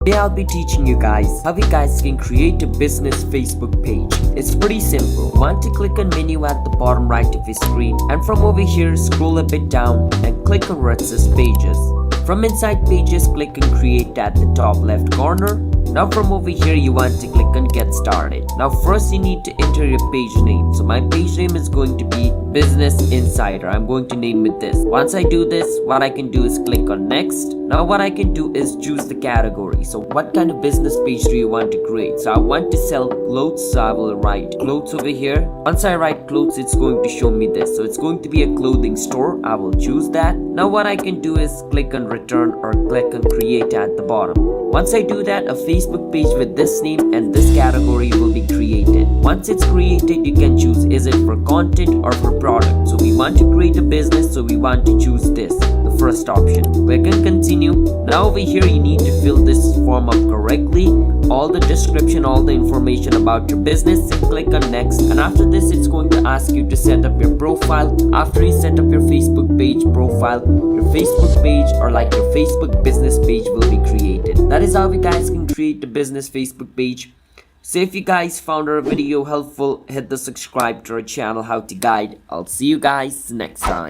Today I'll be teaching you guys how you guys can create a business Facebook page. It's pretty simple. You want to click on menu at the bottom right of your screen, and from over here scroll a bit down and click on where it says pages. From inside pages, click on create at the top left corner. Now from over here you want to click on get started. Now first you need to enter your page name. So my page name is going to be Business Insider. I'm going to name it this. Once I do this, what I can do is click on next. Now what I can do is choose the category. So what kind of business page do you want to create? So I want to sell clothes, so I will write clothes over here. Once I write clothes, it's going to show me this. So it's going to be a clothing store. I will choose that. Now what I can do is click on return or click on create at the bottom. Once I do that, a Facebook page with this name and this category will be created. Once it's created, you can choose is it for content or for product. So we want to create a business, so we want to choose this, the first option. Click on continue. Now over here you need to fill this form up correctly. All the description, all the information about your business. Click on next, and after this it's going to ask you to set up your profile. After you set up your Facebook page profile, your Facebook page or like your Facebook business page will be created. That is how you guys can create a business Facebook page. So if you guys found our video helpful, hit the subscribe to our channel How to Guide. I'll see you guys next time.